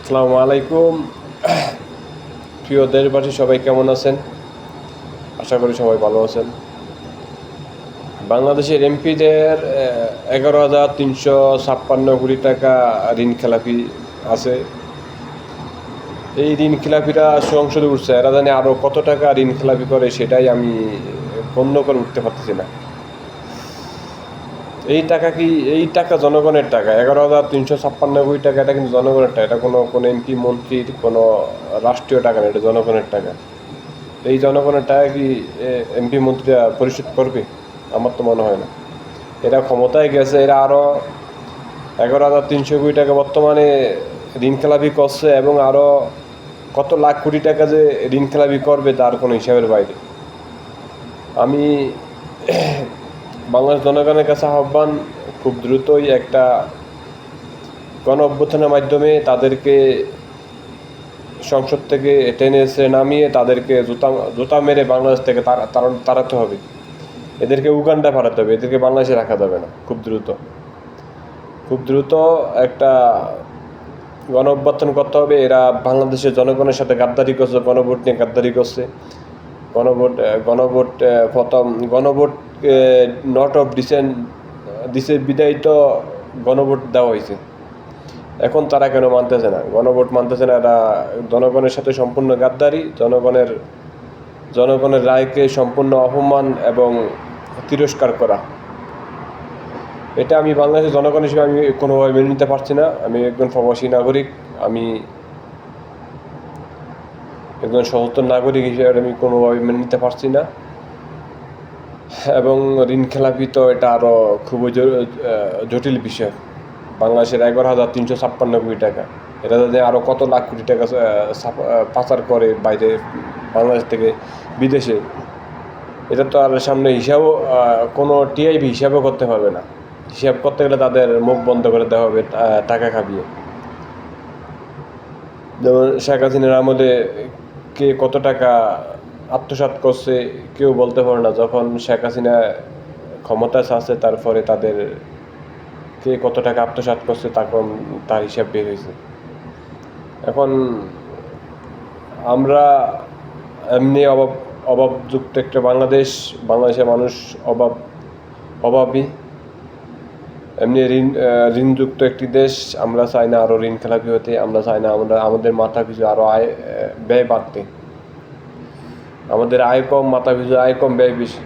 আসসালামু আলাইকুম। প্রিয় দেশবাসী সবাই কেমন আছেন? আশা করি সবাই ভালো আছেন। বাংলাদেশের এমপিদের 11,356 কোটি টাকা ঋণ খেলাপি আছে। এই ঋণ খেলাপিরা সংসদে উঠছে, এরা জানে আরও কত টাকা ঋণ খেলাপি করে সেটাই আমি গণ্য করে উঠতে পারতেছি না। এই টাকা জনগণের টাকা। 11,356 কোটি টাকা, এটা কিন্তু জনগণের টাকা। এটা কোনো এমপি মন্ত্রীর কোনো রাষ্ট্রীয় টাকা না, এটা জনগণের টাকা। এই জনগণের টাকা কি এমপি মন্ত্রীরা পরিশোধ করবে? আমার তো মনে হয় না। এরা ক্ষমতায় গেছে, এরা আরও 11,300 কোটি টাকা বর্তমানে ঋণ খেলাপি করছে, এবং আরও কত লাখ কোটি টাকা যে ঋণ খেলাপি করবে তার কোনো হিসাবের বাইরে। আমি বাংলাদেশ জনগণের কাছে আহ্বান, খুব দ্রুতই একটা গণ অভ্যুত্থানের মাধ্যমে তাদেরকে সংসদ থেকে টেনে এসে নামিয়ে তাদেরকে জুতা মেরে বাংলাদেশ থেকে তাড়াতে হবে। এদেরকে উগান্ডা পাঠাতে হবে, এদেরকে বাংলাদেশে রাখা যাবে না। খুব দ্রুত একটা গণ অভ্যুত্থান করতে হবে। এরা বাংলাদেশের জনগণের সাথে গাদ্দারি করছে, গণভোট নিয়ে গাদ্দারি করছে। গণভোট নট অফ দিছে বিদায়ী তো গণভোট দেওয়া হয়েছে। এখন তারা কেন মানতেছে না? গণভোট মানতেছে না। এরা জনগণের সাথে সম্পূর্ণ গাদ্দারি, জনগণের রায়কে সম্পূর্ণ অপমান এবং তিরস্কার করা। এটা আমি বাংলাদেশের জনগণ হিসেবে আমি কোনোভাবে মেনে নিতে পারছি না। আমি একজন প্রবাসী নাগরিক, আমি একজন সচেতন নাগরিক হিসেবে আমি কোনোভাবে মেনে নিতে পারছি না। এবং ঋণ খেলাপি তো এটা আরও খুবই জটিল বিষয়। বাংলাদেশের 11,356 কোটি টাকা, এটা যদি আরও কত লাখ কোটি টাকা পাচার করে বাইরে, বাংলাদেশ থেকে বিদেশে, এটা তো আর সামনে হিসাবও কোনো টিআইবি হিসাবও করতে পারবে না। হিসাব করতে গেলে তাদের মুখ বন্ধ করে দেওয়া হবে টাকা খাবিয়ে। যেমন শেখ হাসিনার আমলে কে কত টাকা আত্মসাৎ করছে কেউ বলতে পারে না। যখন শেখ হাসিনা ক্ষমতায় আছে, তারপরে তাদের কে কত টাকা আত্মসাৎ করছে তখন তার হিসাব বের হয়েছে। এখন আমরা এমনি অভাবযুক্ত একটা বাংলাদেশের মানুষ অভাবী, এমনি ঋণযুক্ত একটি দেশ। আমরা চাই না আরও ঋণ খেলাপি হতে। আমরা চাই না আমাদের মাথা পিছু আরও ব্যয় বাড়তে। আমাদের আয় কম, মাথা পিছু আয় কম, ব্যয় বেশি।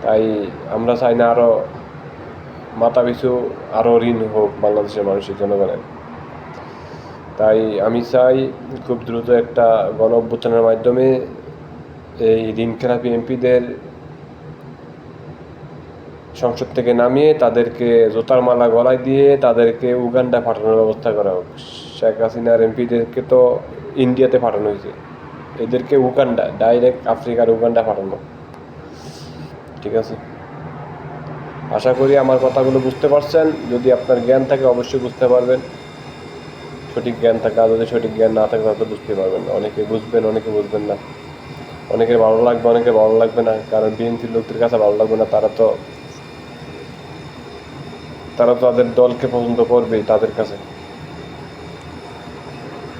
তাই আমরা চাই না আরও মাথা পিছু আরও ঋণ হোক বাংলাদেশের মানুষের, জনগণের। তাই আমি চাই খুব দ্রুত একটা গণ অভ্যুত্থানের মাধ্যমে এই ঋণ খেলাপি এমপিদের সংসদ থেকে নামিয়ে তাদেরকে জুতার মালা গলায় দিয়ে তাদেরকে উগান্ডা পাঠানোর ব্যবস্থা করা হোক। শেখ হাসিনার এমপিদেরকে তো ইন্ডিয়াতে পাঠানো হয়েছে, এদেরকে উগান্ডা, ডাইরেক্ট আফ্রিকার উগান্ডা পাঠানো। ঠিক আছে, আশা করি আমার কথাগুলো বুঝতে পারছেন। যদি আপনার জ্ঞান থাকে অবশ্যই বুঝতে পারবেন, সঠিক জ্ঞান থাকে। আর যদি সঠিক জ্ঞান না থাকে তাহলে বুঝতে পারবেন না। অনেকে বুঝবেন, অনেকে বুঝবেন না। অনেকের ভালো লাগবে, অনেকের ভালো লাগবে না। কারণ বিএনপির লোকদের কাছে ভালো লাগবে না, তারা তো তাদের দলকে পছন্দ করবেই তাদের কাছে।